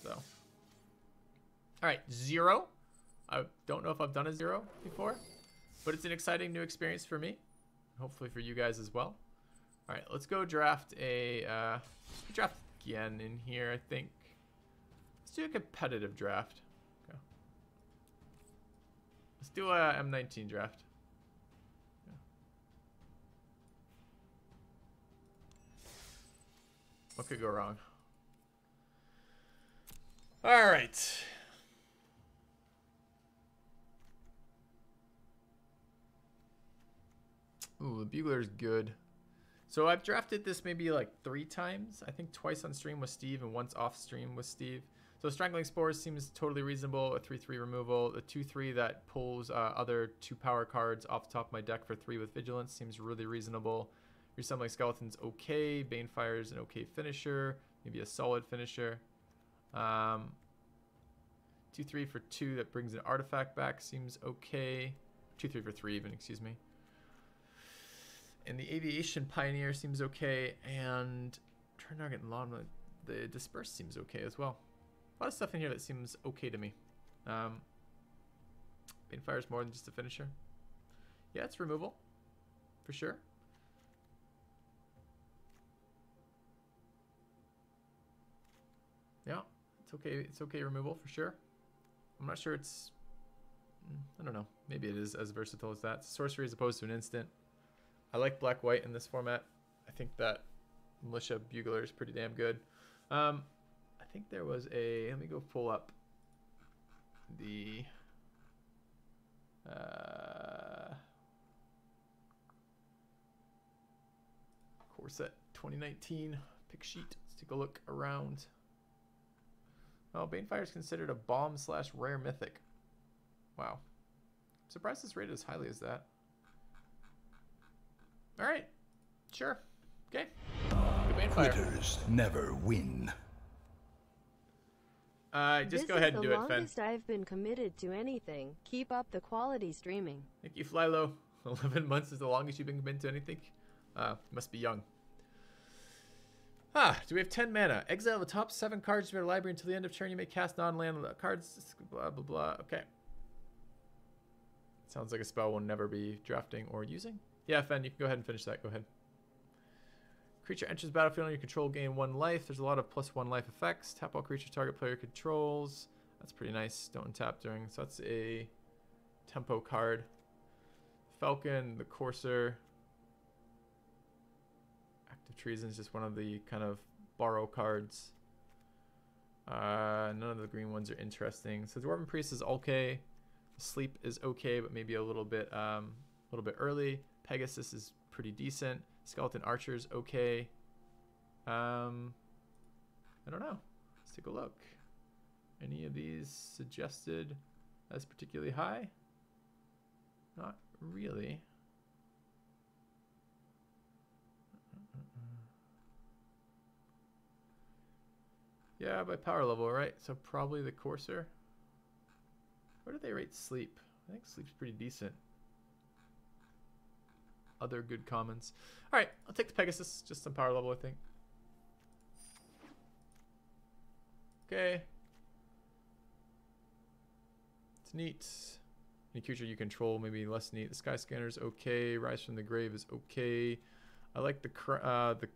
So, all right, 0. I don't know if I've done a 0 before, but it's an exciting new experience for me. Hopefully for you guys as well. All right, let's go draft a draft again in here. I think let's do a competitive draft. Okay. Let's do a M19 draft. Okay. What could go wrong? All right. Ooh, the Bugler's good. So I've drafted this maybe like 3 times. I think twice on stream with Steve and once off stream with Steve. So Strangling Spores seems totally reasonable. A 3/3 removal. The 2/3 that pulls other 2 power cards off the top of my deck for 3 with Vigilance seems really reasonable. Resembling Skeleton's okay. Banefire is an okay finisher. Maybe a solid finisher. 2/3 for 2 that brings an artifact back seems okay. 2/3 for 3 even, excuse me. And the Aviation Pioneer seems okay, and Turn Target and Lawn, the Disperse seems okay as well. A lot of stuff in here that seems okay to me. Banefire is more than just a finisher. Yeah, it's removal, for sure. Yeah, it's okay. It's okay removal for sure. I'm not sure it's. I don't know. Maybe it is as versatile as that. It's sorcery as opposed to an instant. I like black-white in this format. I think that Militia Bugler is pretty damn good. I think there was a... Let me go pull up the... Core Set 2019 pick sheet. Let's take a look around. Oh, Banefire is considered a bomb/rare mythic. Wow. I'm surprised it's rated as highly as that. All right, sure, okay. Good Banefire. Quitters never win. Just go ahead and do it, Fen. This is the longest I've been committed to anything. Keep up the quality streaming. Thank you, Flylo. 11 months is the longest you've been committed to anything. Must be young. Do we have 10 mana? Exile the top 7 cards of your library until the end of turn. You may cast non-land cards. Blah blah blah. Okay. Sounds like a spell we'll never be drafting or using. Yeah, Fen, you can go ahead and finish that. Go ahead. Creature enters battlefield on your control, gain 1 life. There's a lot of +1 life effects. Tap all creatures target player controls. That's pretty nice. Don't tap during. So that's a tempo card. Falcon, the Courser. Active Treason is just one of the kind of borrow cards. None of the green ones are interesting. So Dwarven Priest is okay. Sleep is okay, but maybe a little bit early. Pegasus is pretty decent. Skeleton Archer is okay. I don't know. Let's take a look. Any of these suggested as particularly high? Not really. Yeah, by power level, right? So probably the Courser. Where do they rate Sleep? I think Sleep's pretty decent. Other good comments. All right, I'll take the Pegasus, just on power level, I think. Okay. It's neat. Any creature you control, maybe less neat. The Sky Scanner's okay. Rise from the Grave is okay. I like the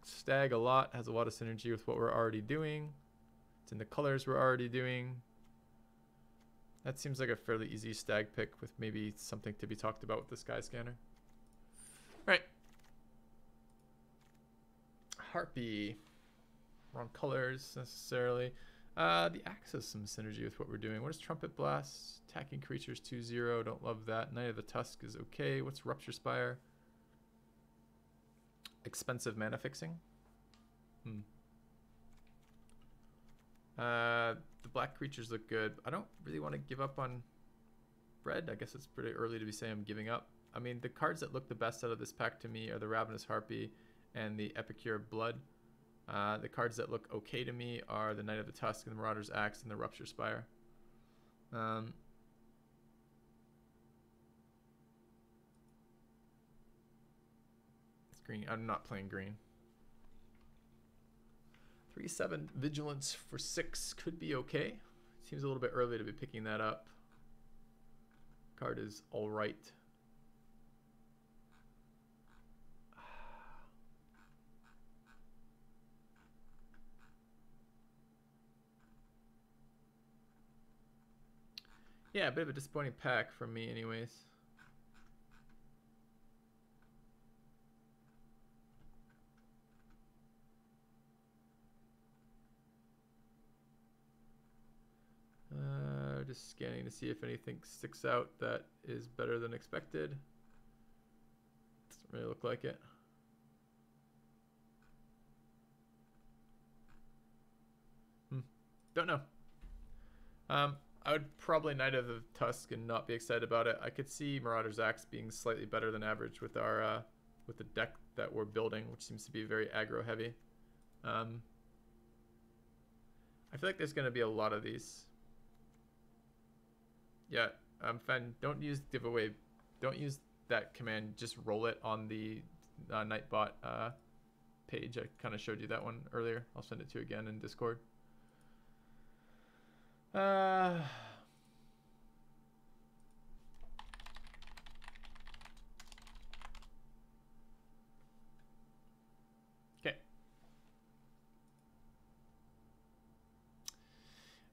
Stag a lot. Has a lot of synergy with what we're already doing. It's in the colors we're already doing. That seems like a fairly easy Stag pick with maybe something to be talked about with the Sky Scanner. Right. Harpy. Wrong colors necessarily. The Axe has some synergy with what we're doing. What is Trumpet Blast? Attacking creatures 2/0. Don't love that. Knight of the Tusk is okay. What's Rupture Spire? Expensive mana fixing. The black creatures look good. I don't really want to give up on red. I guess it's pretty early to be saying I'm giving up. I mean, the cards that look the best out of this pack to me are the Ravenous Harpy and the Epicure Blood. The cards that look okay to me are the Knight of the Tusk and the Marauder's Axe and the Rupture Spire. It's green. I'm not playing green. 3/7 vigilance for 6 could be okay. Seems a little bit early to be picking that up. Card is all right. Yeah, a bit of a disappointing pack from me anyways. Just scanning to see if anything sticks out that is better than expected. Doesn't really look like it. Don't know. I would probably Knight of the Tusk and not be excited about it. I could see Marauder's Axe being slightly better than average with our with the deck that we're building, which seems to be very aggro heavy. I feel like there's going to be a lot of these. Yeah, Fen, don't use giveaway. Don't use that command. Just roll it on the Nightbot page. I kind of showed you that one earlier. I'll send it to you again in Discord. Okay.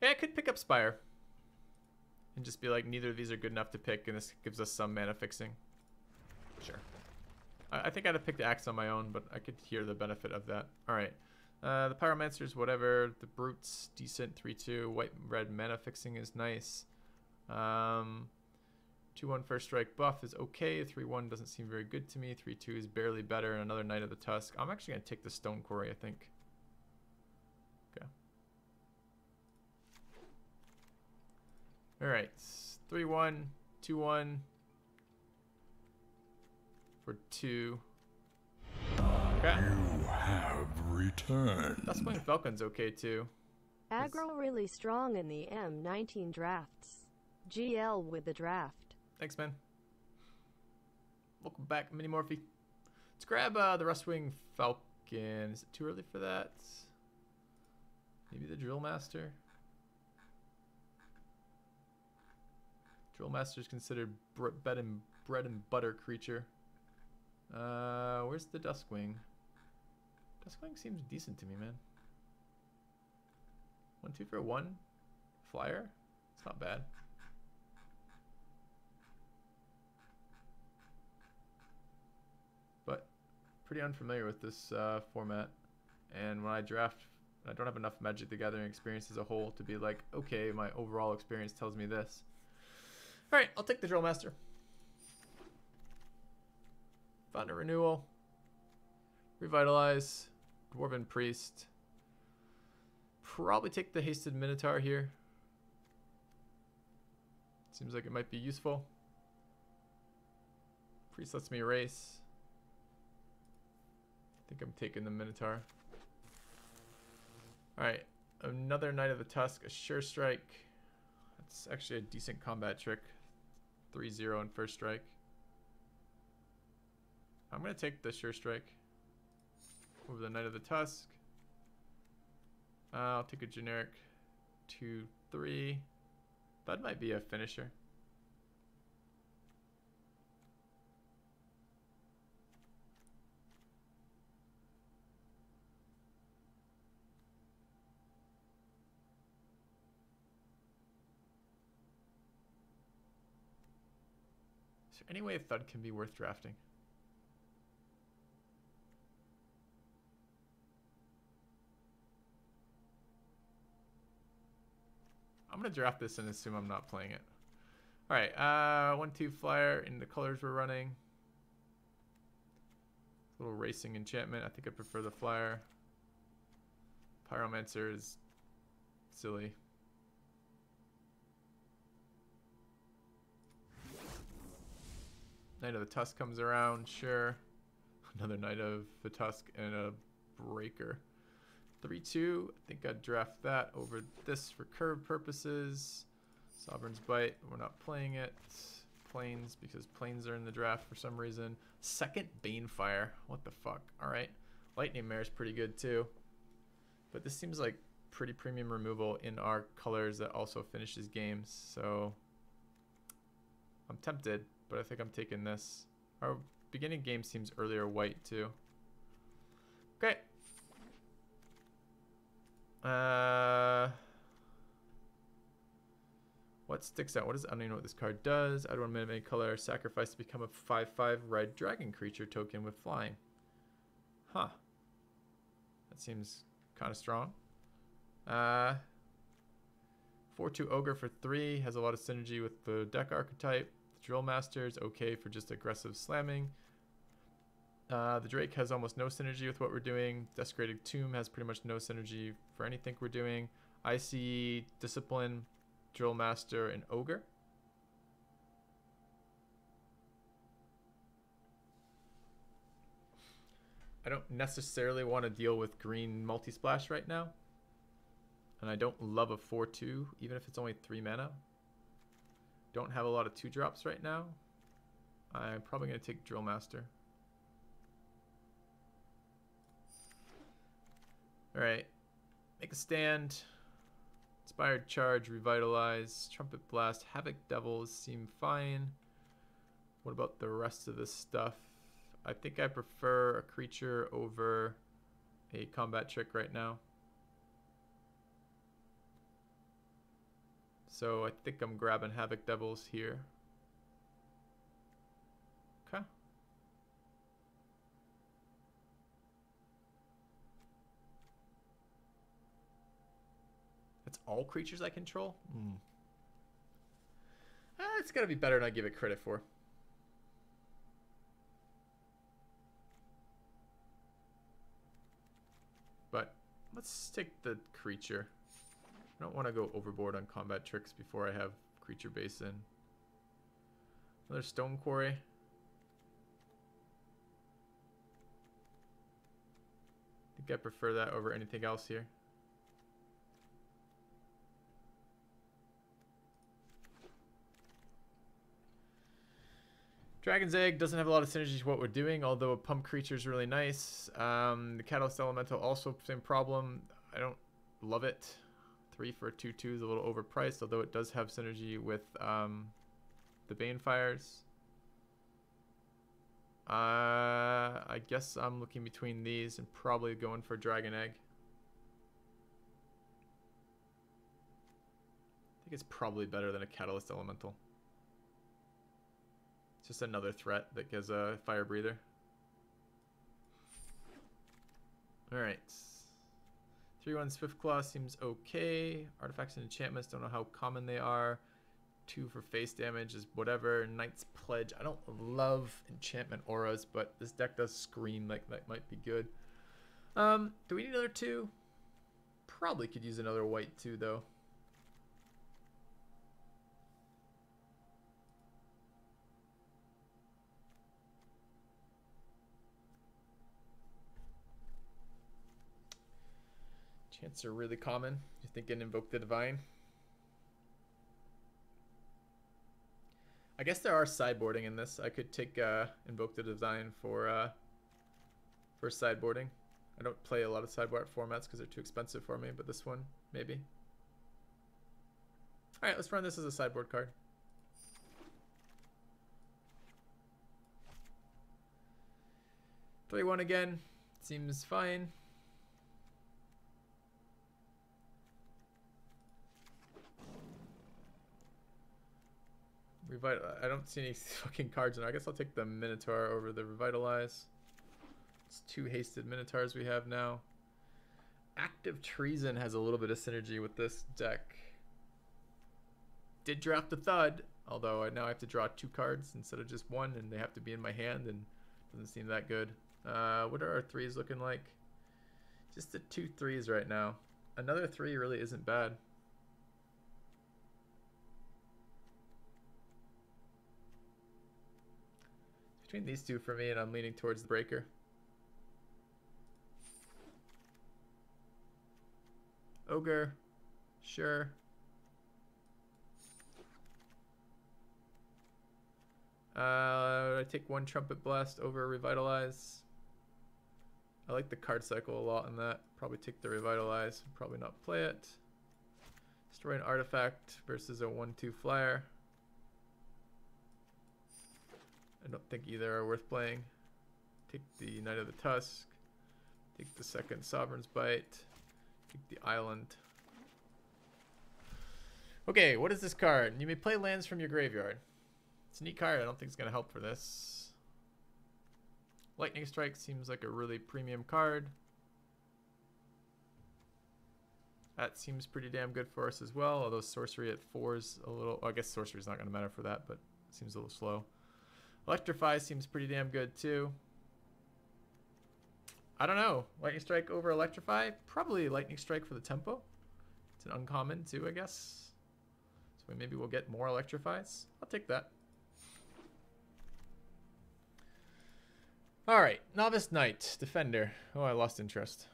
Yeah, I could pick up Spire. And just be like, neither of these are good enough to pick, and this gives us some mana fixing. Sure. I think I'd have picked Axe on my own, but I could hear the benefit of that. Alright. The Pyromancers, whatever. The Brutes, decent. 3/2. White and red mana fixing is nice. 2/1 first strike buff is okay. 3/1 doesn't seem very good to me. 3/2 is barely better. And another Knight of the Tusk. I'm actually going to take the Stone Quarry, I think. Okay. Alright, 3/1, 2/1 for 2. Okay. You have returned. Dustwing Falcon's okay too. Aggro really strong in the M19 drafts. GL with the draft. Thanks, man. Welcome back, Mini Morphe. Let's grab the Rustwing Falcon. Is it too early for that? Maybe the Drill Master? Drill Master is considered bread and butter creature. Where's the Duskwing? Duskwing seems decent to me, man. 1/2 for 1 flyer. It's not bad. But pretty unfamiliar with this format. And when I draft, I don't have enough Magic the Gathering experience as a whole to be like, okay, my overall experience tells me this. Alright, I'll take the Drill Master. Found a Renewal. Revitalize. Dwarven Priest. Probably take the Hasted Minotaur here. Seems like it might be useful. Priest lets me erase. I think I'm taking the Minotaur. Alright, another Knight of the Tusk, a Sure Strike. That's actually a decent combat trick. 3/0 on first strike. I'm going to take the Sure Strike over the Knight of the Tusk. I'll take a generic 2/3. That might be a finisher. Is there any way a Thud can be worth drafting? I'm going to draft this and assume I'm not playing it. Alright, 1/2 flyer in the colors we're running. Little racing enchantment. I think I prefer the flyer. Pyromancer is silly. Knight of the Tusk comes around, sure. Another Knight of the Tusk and a Breaker. 3/2. I think I'd draft that over this for curve purposes. Sovereign's Bite. We're not playing it. Plains, because Plains are in the draft for some reason. Second Banefire. What the fuck? Alright. Lightning Mare is pretty good too. But this seems like pretty premium removal in our colors that also finishes games. So I'm tempted, but I think I'm taking this. Our beginning game seems earlier white too. Okay. What sticks out? What is? I don't even know what this card does. I don't want to mimic any color. Sacrifice to become a 5/5 red dragon creature token with flying. Huh. That seems kind of strong. 4/2 ogre for 3 has a lot of synergy with the deck archetype. The drill master is okay for just aggressive slamming. The drake has almost no synergy with what we're doing. Desecrated tomb has pretty much no synergy for anything we're doing. I see discipline, drill master, and ogre. I don't necessarily want to deal with green multi-splash right now. And I don't love a 4/2, even if it's only 3 mana. Don't have a lot of 2-drops right now. I'm probably going to take drill master. Alright. Make a stand. Inspired charge, revitalize, trumpet blast, havoc devils seem fine. What about the rest of this stuff? I think I prefer a creature over a combat trick right now. So I think I'm grabbing havoc devils here. Okay. That's all creatures I control? It's gotta be better than I give it credit for. But let's take the creature. I don't want to go overboard on combat tricks before I have creature base in. Another stone quarry. I think I prefer that over anything else here. Dragon's Egg doesn't have a lot of synergy to what we're doing, although a pump creature is really nice. The Catalyst Elemental also same problem. I don't love it. 3 for a 2/2 is a little overpriced, although it does have synergy with the Banefires. I guess I'm looking between these and probably going for Dragon Egg. I think it's probably better than a Catalyst Elemental. It's just another threat that gives a fire breather. Alright. 3/1 Swiftclaw seems okay. Artifacts and enchantments, don't know how common they are. 2 for face damage is whatever. Knight's Pledge. I don't love enchantment auras, but this deck does scream like that might be good. Do we need another 2? Probably could use another white 2 though. Chants are really common. You're thinking Invoke the Divine. I guess there are sideboarding in this. I could take Invoke the Divine for sideboarding. I don't play a lot of sideboard formats because they're too expensive for me, but this one, maybe. Alright, let's run this as a sideboard card. Play 1 again. Seems fine. I don't see any fucking cards in there. I guess I'll take the Minotaur over the Revitalize. It's 2 hasted Minotaurs we have now. Active Treason has a little bit of synergy with this deck. Did draft a Thud, although I now have to draw 2 cards instead of just 1, and they have to be in my hand, and doesn't seem that good. What are our 3s looking like? Just the 2 3s right now. Another 3 really isn't bad. Between these 2 for me, and I'm leaning towards the Breaker. Ogre, sure. I take 1 Trumpet Blast over Revitalize. I like the card cycle a lot in that. Probably take the Revitalize. Probably not play it. Destroy an artifact versus a 1/2 flyer. I don't think either are worth playing. Take the Knight of the Tusk. Take the second Sovereign's Bite. Take the Island. Okay, what is this card? You may play lands from your graveyard. It's a neat card. I don't think it's going to help for this. Lightning Strike seems like a really premium card. That seems pretty damn good for us as well, although Sorcery at 4 is a little... Oh, I guess Sorcery's not going to matter for that, but it seems a little slow. Electrify seems pretty damn good too. I don't know. Lightning Strike over Electrify? Probably Lightning Strike for the tempo. It's an uncommon too, I guess. So maybe we'll get more Electrifies. I'll take that. Alright, Novice Knight, Defender. Oh, I lost interest.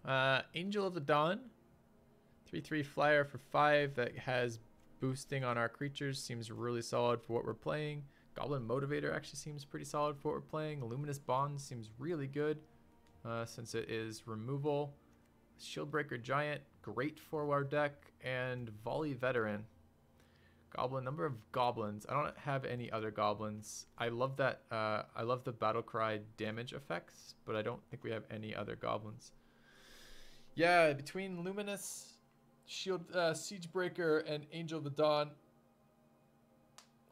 Angel of the Dawn. 3/3 flyer for 5 that has boosting on our creatures. Seems really solid for what we're playing. Goblin Motivator actually seems pretty solid for what we're playing. Luminous Bond seems really good since it is removal. Shieldbreaker Giant, great for our deck. And Volley Veteran. Goblin, number of goblins. I don't have any other goblins. I love that. I love the Battlecry damage effects, but I don't think we have any other goblins. Yeah, between Luminous, Siegebreaker, and Angel of the Dawn,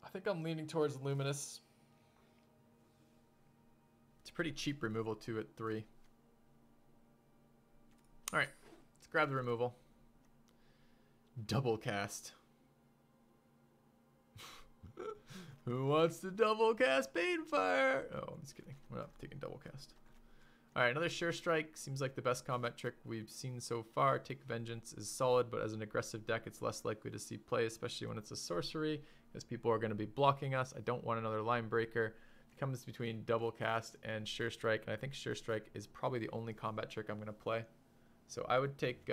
I think I'm leaning towards Luminous. It's pretty cheap removal too at 3. All right, let's grab the removal. Double cast. Who wants to double cast Banefire? Oh, I'm just kidding. We're not taking double cast. All right, another Sure Strike. Seems like the best combat trick we've seen so far. Take Vengeance is solid, but as an aggressive deck, it's less likely to see play, especially when it's a sorcery, because people are going to be blocking us. I don't want another Line Breaker. It comes between double cast and Sure Strike, and I think Sure Strike is probably the only combat trick I'm going to play. So I would take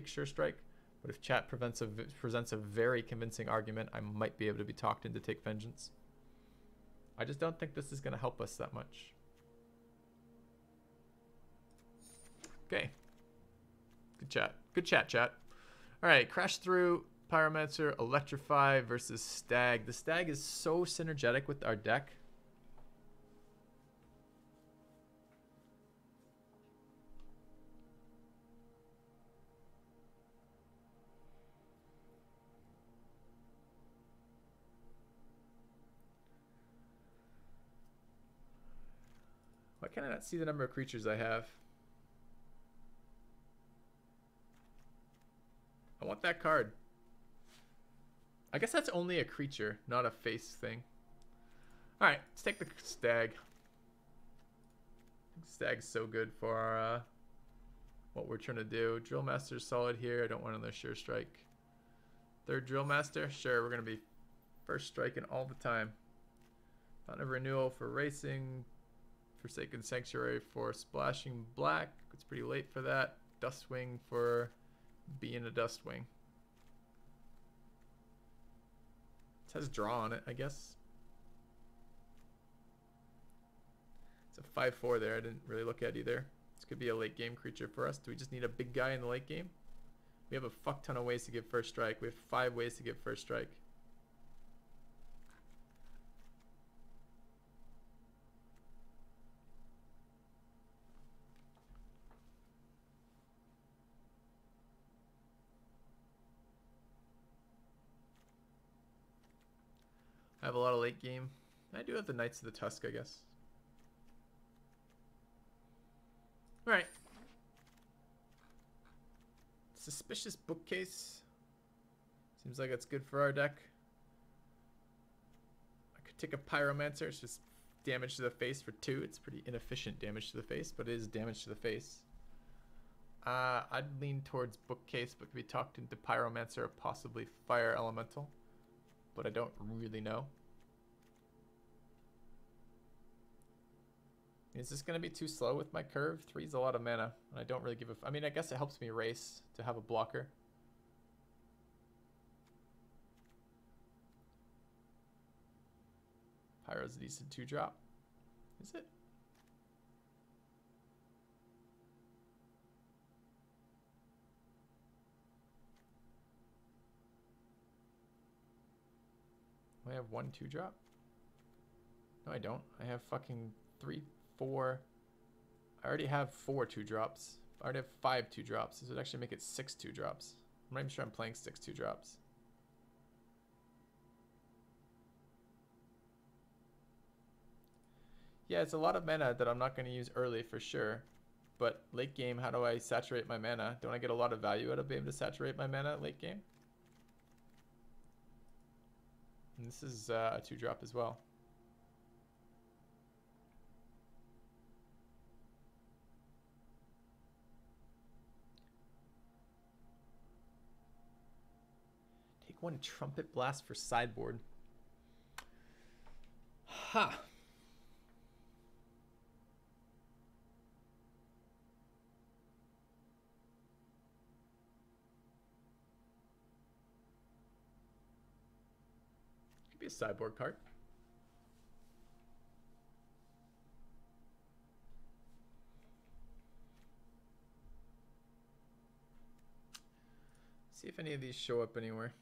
Sure Strike. But if chat presents a very convincing argument, I might be able to be talked into take Vengeance. I just don't think this is going to help us that much. Okay. Good chat. Good chat, chat. All right, Crash Through, Pyromancer, Electrify versus Stag. The Stag is so synergetic with our deck. Why can I not see the number of creatures I have? I want that card. I guess that's only a creature, not a face thing. Alright, let's take the Stag. Stag's so good for our, what we're trying to do. Drill Master's solid here. I don't want another Sure Strike. Third Drill Master? Sure, we're going to be first striking all the time. Fountain of Renewal for racing. Forsaken Sanctuary for splashing black. It's pretty late for that. Dustwing for being a Dustwing. It says draw on it, I guess. It's a 5/4 there. I didn't really look at either. This could be a late game creature for us. Do we just need a big guy in the late game? We have a fuck ton of ways to get first strike. We have 5 ways to get first strike. I have a lot of late game. I do have the Knights of the Tusk, I guess. Alright. Suspicious Bookcase. Seems like it's good for our deck. I could take a Pyromancer. It's just damage to the face for 2. It's pretty inefficient damage to the face, but it is damage to the face. I'd lean towards Bookcase, but could be talked into Pyromancer or possibly Fire Elemental. But I don't really know. Is this going to be too slow with my curve? 3 is a lot of mana, and I don't really give a... I mean, I guess it helps me race to have a blocker. Pyro's a decent 2-drop. Is it? I have 1 2-drop. No, I don't. I have fucking 3, 4. I already have 4 2-drops. I already have 5 2-drops. This would actually make it 6 2-drops. I'm not even sure I'm playing 6 2-drops. Yeah, it's a lot of mana that I'm not going to use early for sure. But late game, how do I saturate my mana? Don't I get a lot of value out of being able to saturate my mana late game? And this is a 2-drop as well. Take 1 Trumpet Blast for sideboard. Ha! Could be a sideboard card. See if any of these show up anywhere.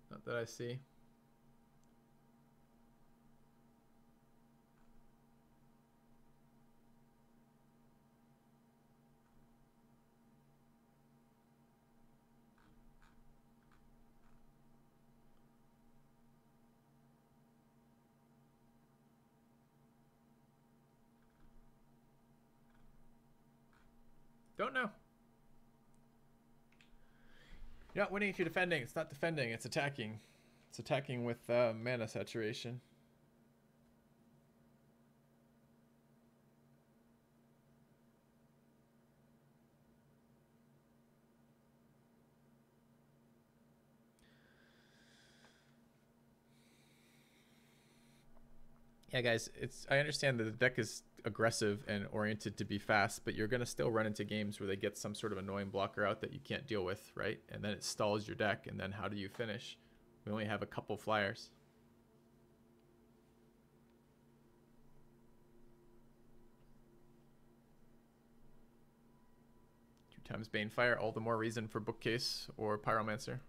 Not that I see. Don't know. You're not winning if you're defending. It's not defending. It's attacking. It's attacking with mana saturation. Yeah, guys, I understand that the deck is aggressive and oriented to be fast, but you're going to still run into games where they get some sort of annoying blocker out that you can't deal with, right? And then it stalls your deck, and then how do you finish? We only have a couple flyers. Two times Banefire, all the more reason for Bookcase or Pyromancer.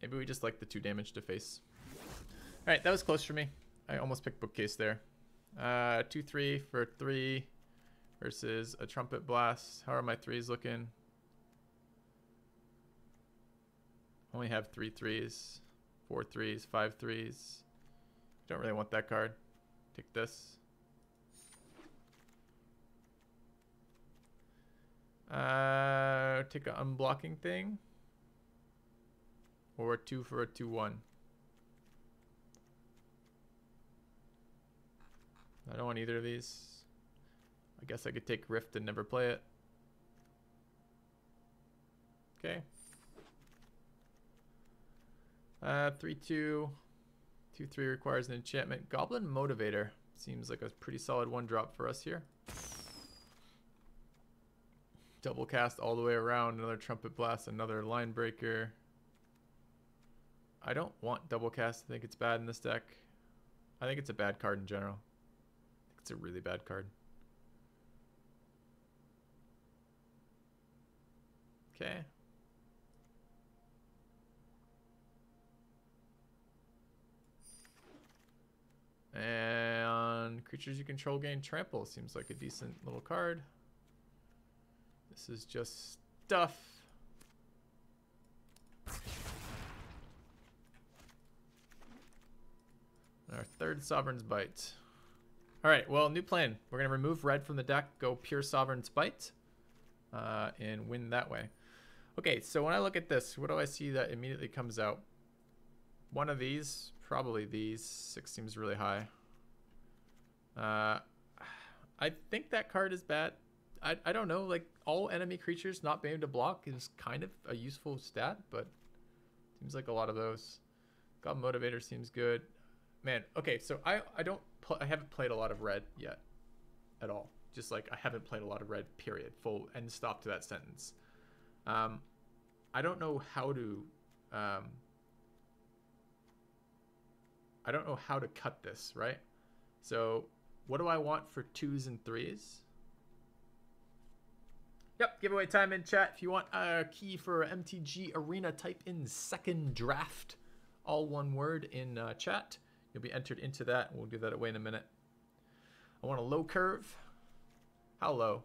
Maybe we just like the 2 damage to face. All right, that was close for me. I almost picked Bookcase there. 2-3 for 3 versus a Trumpet Blast. How are my 3s looking? Only have 3 3s, 4 3s, 5 3s. Don't really want that card. Take this. Take an unblocking thing. Or a 2 for a 2-1. I don't want either of these. I guess I could take Rift and never play it. Okay. 3-2. 2-3 requires an enchantment. Goblin Motivator. Seems like a pretty solid 1-drop for us here. Double cast all the way around. Another Trumpet Blast. Another Line Breaker. I don't want double cast. I think it's bad in this deck. I think it's a bad card in general. I think it's a really bad card. Okay. And creatures you control gain trample. Seems like a decent little card. This is just stuff. Our 3rd Sovereign's Bite. All right, well, new plan. We're going to remove red from the deck, go pure Sovereign's Bite, and win that way. Okay, so when I look at this, what do I see that immediately comes out? One of these, probably these. 6 seems really high. I think that card is bad. I don't know, like, all enemy creatures not being able to block is kind of a useful stat, but seems like a lot of those. God Motivator seems good. Man, okay, so I haven't played a lot of red yet at all. Just like, I haven't played a lot of red, period. Full end stop to that sentence. I don't know how to... I don't know how to cut this, right? So what do I want for 2s and 3s? Yep, giveaway time in chat. If you want a key for MTG Arena, type in second draft, all one word in chat. You'll be entered into that. We'll give that away in a minute. I want a low curve. How low?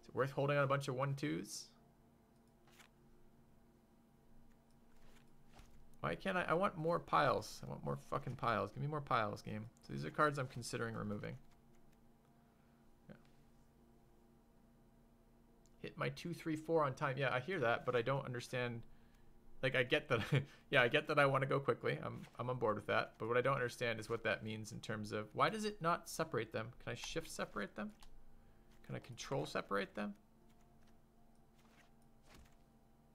Is it worth holding on a bunch of 1-2s? Why can't I want more piles. I want more fucking piles. Give me more piles, game. So these are cards I'm considering removing. Yeah. Hit my 2, 3, 4 on time. Yeah, I hear that, but I don't understand. Like, I get that. Yeah, I get that I want to go quickly. I'm on board with that. But what I don't understand is what that means in terms of, why does it not separate them? Can I shift separate them? Can I control separate them?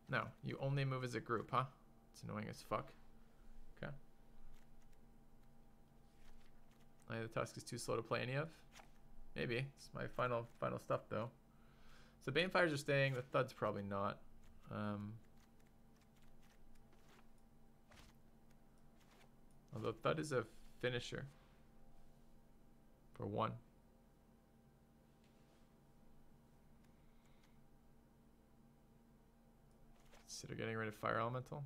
No, you only move as a group, huh? It's annoying as fuck. Okay. The Tusk is too slow to play any of. Maybe. It's my final stuff though. So Banefires are staying. The Thud's probably not. Although Thud is a finisher. For 1. Consider getting rid of Fire Elemental.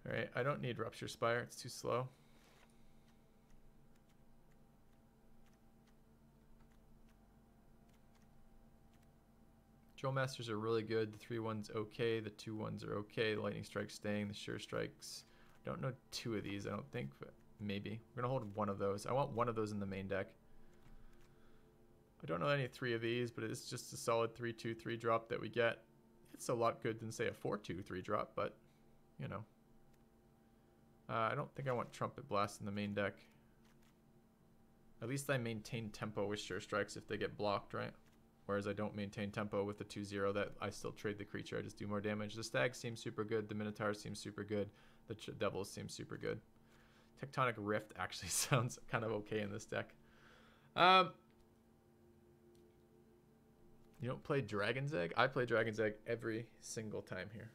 Alright, I don't need Rupture Spire. It's too slow. Drill Masters are really good. The 3-1's okay. The 2-1s are okay. The Lightning Strike's staying. The Sure Strikes. I don't know 2 of these, I don't think, but maybe. We're going to hold 1 of those. I want 1 of those in the main deck. I don't know any 3 of these, but it's just a solid 3-2, 3-drop that we get. It's a lot good than, say, a 4-2, 3-drop, but, you know. I don't think I want Trumpet Blast in the main deck. At least I maintain tempo with Sure Strikes if they get blocked, right? Whereas I don't maintain tempo with the 2-0 that I still trade the creature. I just do more damage. The Stag seems super good. The Minotaur seems super good. The Devils seem super good. Tectonic Rift actually sounds kind of okay in this deck. You don't play Dragon's Egg? I play Dragon's Egg every single time here.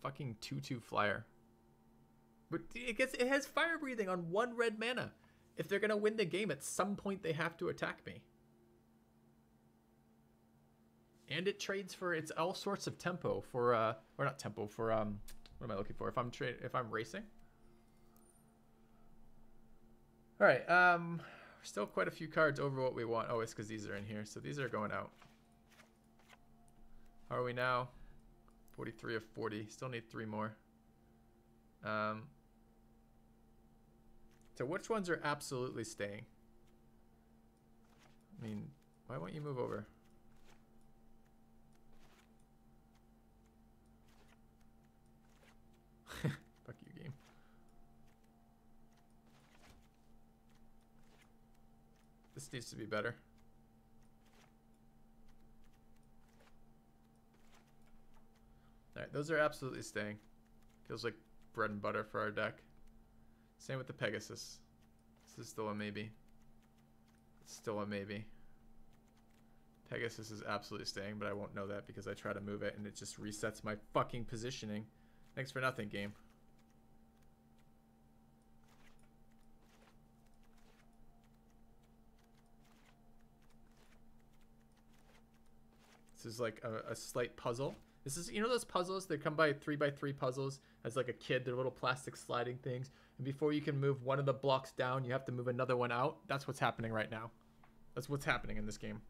Fucking 2-2 flyer. But it has fire breathing on 1 red mana. If they're gonna win the game, at some point they have to attack me. And it trades for, it's all sorts of tempo for or not tempo, for what am I looking for? If I'm racing. All right, still quite a few cards over what we want. Oh, it's because these are in here, so these are going out. How are we now? 43 of 40. Still need 3 more. So which ones are absolutely staying? I mean, why won't you move over? Fuck you, game. This needs to be better. Alright, those are absolutely staying. Feels like bread and butter for our deck. Same with the Pegasus. This is still a maybe. It's still a maybe. Pegasus is absolutely staying, but I won't know that because I try to move it and it just resets my fucking positioning. Thanks for nothing, game. This is like a slight puzzle. This is, you know those puzzles that come by 3x3 puzzles as like a kid, they're little plastic sliding things. And before you can move one of the blocks down, you have to move another one out. That's what's happening right now. That's what's happening in this game.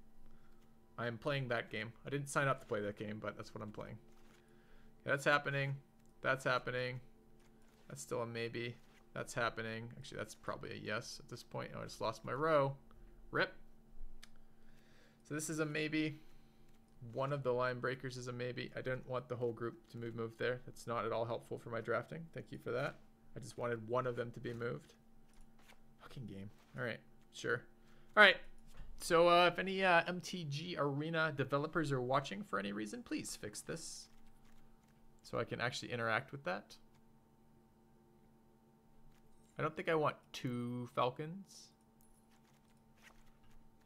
I am playing that game. I didn't sign up to play that game, but that's what I'm playing. Okay, that's happening. That's happening. That's still a maybe. That's happening. Actually, that's probably a yes at this point. Oh, I just lost my row. Rip. So this is a maybe. One of the line breakers is a maybe. I didn't want the whole group to move there. That's not at all helpful for my drafting. Thank you for that. I just wanted one of them to be moved. Fucking game. All right, sure. All right. So if any MTG Arena developers are watching for any reason, please fix this so I can actually interact with that. I don't think I want 2 falcons.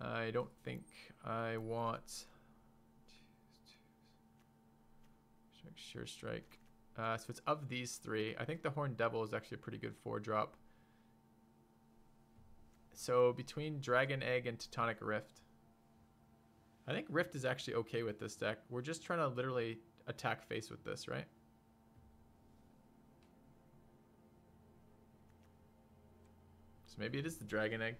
I don't think I want sure strike. So it's of these 3. I think the Horned Devil is actually a pretty good 4-drop. So between Dragon Egg and Teutonic Rift, I think Rift is actually okay with this deck. We're just trying to literally attack face with this, right? So maybe it is the Dragon Egg.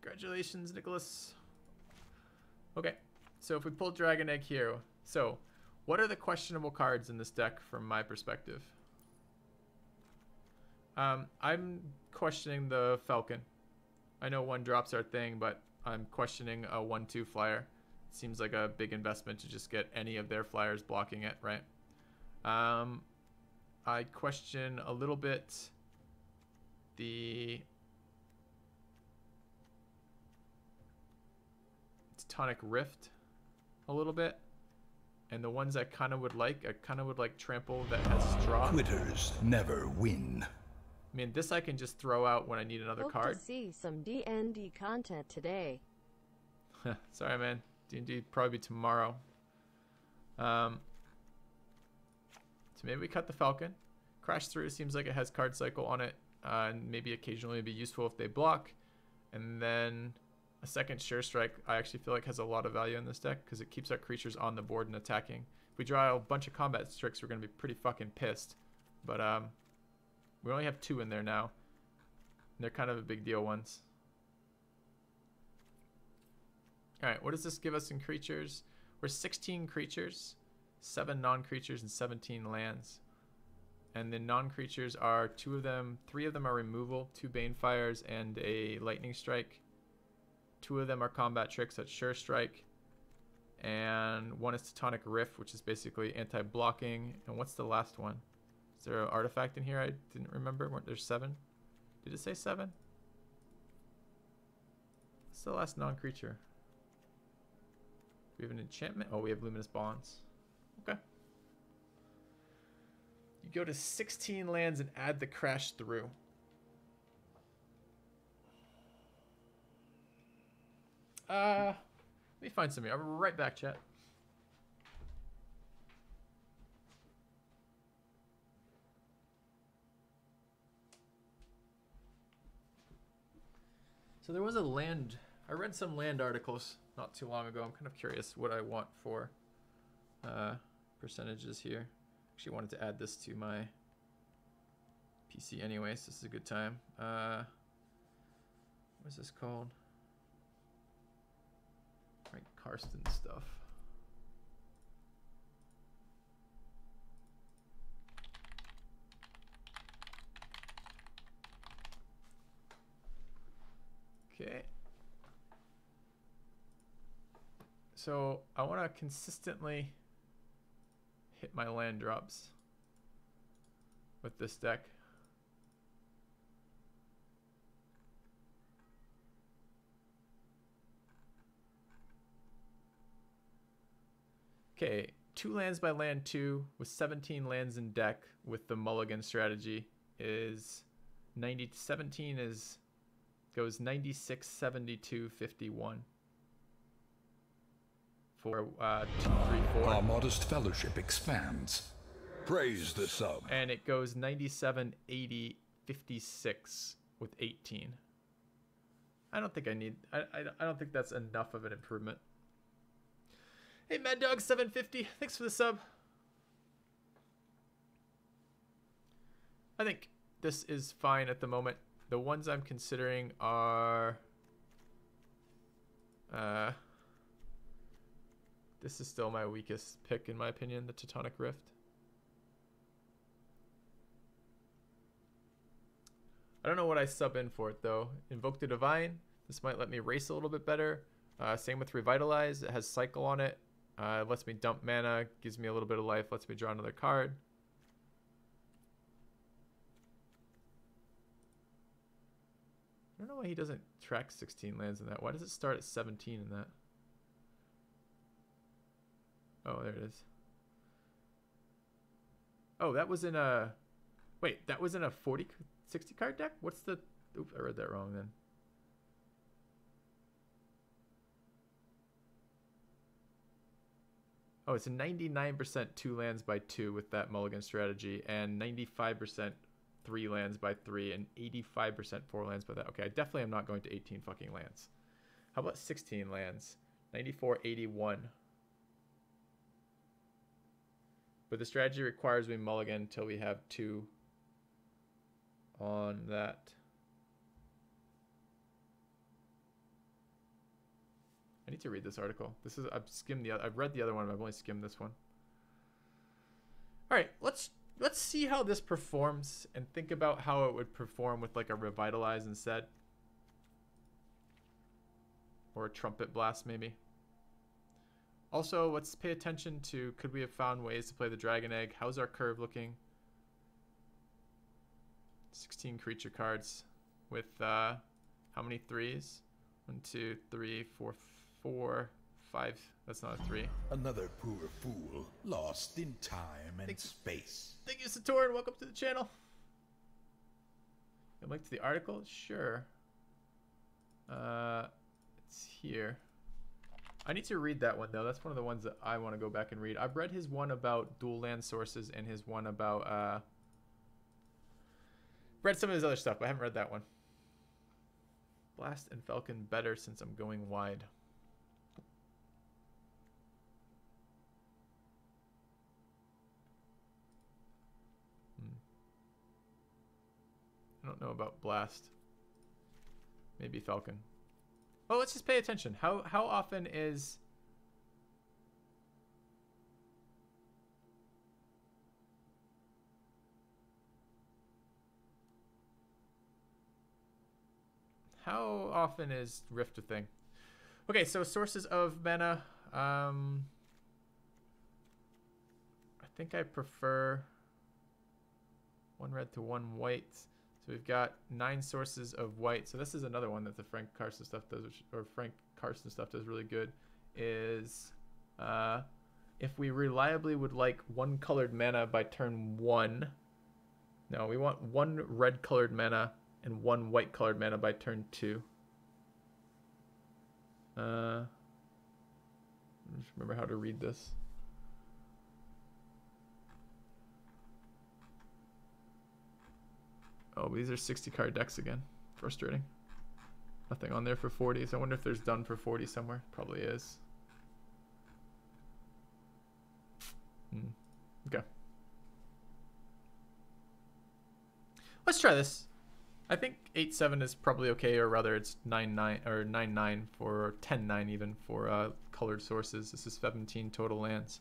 Congratulations, Nicholas. Okay, so if we pull Dragon Egg here, so what are the questionable cards in this deck from my perspective? I'm questioning the Falcon. I know 1-drops are a thing, but I'm questioning a 1/2 flyer. It seems like a big investment to just get any of their flyers blocking it, right? I question a little bit the Teutonic Rift a little bit. And the ones I kind of would like, Trample that has Straw. Quitters never win. I mean, this I can just throw out when I need another Hope card. to see some D&D content today. Sorry, man. D&D probably be tomorrow. So maybe we cut the Falcon. Crash Through seems like it has card cycle on it. And maybe occasionally be useful if they block. And then a second Sure Strike I actually feel like has a lot of value in this deck because it keeps our creatures on the board and attacking. If we draw a bunch of combat tricks, we're going to be pretty fucking pissed. But we only have 2 in there now. And they're kind of a big deal ones. Alright, what does this give us in creatures? We're 16 creatures, 7 non-creatures, and 17 lands. And the non-creatures are 3 of them are removal, 2 Banefires and a Lightning Strike. 2 of them are combat tricks, that's Sure Strike. And 1 is Teutonic Rift, which is basically anti-blocking. And what's the last one? Is there an artifact in here? I didn't remember. Weren't there 7? Did it say 7? What's the last non-creature? We have an enchantment. Oh, we have Luminous Bonds. Okay. You go to 16 lands and add the Crash Through. Let me find some here. I'll be right back, chat. So there was a land. I read some land articles not too long ago. I'm kind of curious what I want for percentages here. Actually wanted to add this to my PC anyway, so this is a good time. What is this called? Right, Karsten stuff. Okay. So I want to consistently hit my land drops with this deck. Okay, 2 lands by land 2 with 17 lands in deck with the mulligan strategy is 90. 17 is goes 96, 72, 51 for 2, 3, 4. Our modest fellowship expands. Praise the sub. And it goes 97, 80, 56 with 18. I don't think I need. I don't think that's enough of an improvement. Hey, Mad Dog 750, thanks for the sub. I think this is fine at the moment. The ones I'm considering are this is still my weakest pick in my opinion, the Teutonic Rift. I don't know what I sub in for it though. Invoke the Divine. This might let me race a little bit better. Same with Revitalize. It has Cycle on it. It lets me dump mana, gives me a little bit of life, lets me draw another card. I don't know why he doesn't track 16 lands in that. Why does it start at 17 in that? Oh, there it is. Oh, that was in a... Wait, that was in a 60 card deck? What's the... Oop, I read that wrong then. Oh, it's a 99% 2 lands by 2 with that mulligan strategy, and 95% 3 lands by 3, and 85% 4 lands by that. Okay, I definitely am not going to 18 fucking lands. How about 16 lands? 94, 81. But the strategy requires we mulligan until we have 2 on that. I need to read this article. I've read the other one, but I've only skimmed this one. All right, let's see how this performs and think about how it would perform with like a revitalize instead. Or a trumpet blast maybe. Also, let's pay attention to, could we have found ways to play the dragon egg? How's our curve looking? 16 creature cards with how many 3s? 1, 2, 3, 4, 4, 5. That's not a 3. Another poor fool, lost in time and space. Thank you, Saturn. Welcome to the channel. A link to the article? Sure. It's here. I need to read that one, though. That's one of the ones that I want to go back and read. I've read his one about dual land sources and his one about... read some of his other stuff, but I haven't read that one. Blast and Falcon better since I'm going wide. I don't know about Blast. Maybe Falcon. Well, let's just pay attention. How often is... How often is Rift a thing? Okay, so sources of mana. I think I prefer 1 red to 1 white. So we've got 9 sources of white. So this is another one that the Frank Carson stuff does, or Frank Carson stuff does really good. Is if we reliably would like 1 colored mana by turn 1. No, we want 1 red colored mana and 1 white colored mana by turn 2. Just remember how to read this. Oh, these are 60 card decks again. Frustrating. Nothing on there for 40s. I wonder if there's done for 40 somewhere. Probably is. Okay. Let's try this. I think 8-7 is probably okay, or rather it's 9-9 or 9-9 for 10-9 even for colored sources. This is 17 total lands.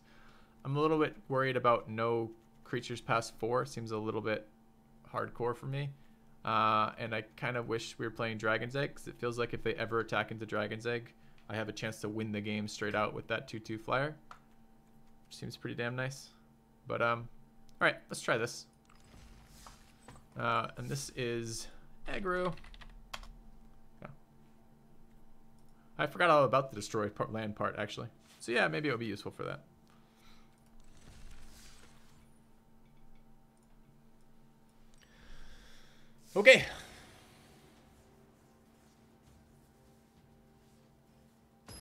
I'm a little bit worried about no creatures past 4. Seems a little bit hardcore for me. And I kind of wish we were playing Dragon's Egg, because it feels like if they ever attack into Dragon's Egg, I have a chance to win the game straight out with that 2/2 flyer. Which seems pretty damn nice. But alright, let's try this. And this is aggro. Yeah. I forgot all about the destroy land part, actually. So yeah, maybe it would be useful for that. Okay,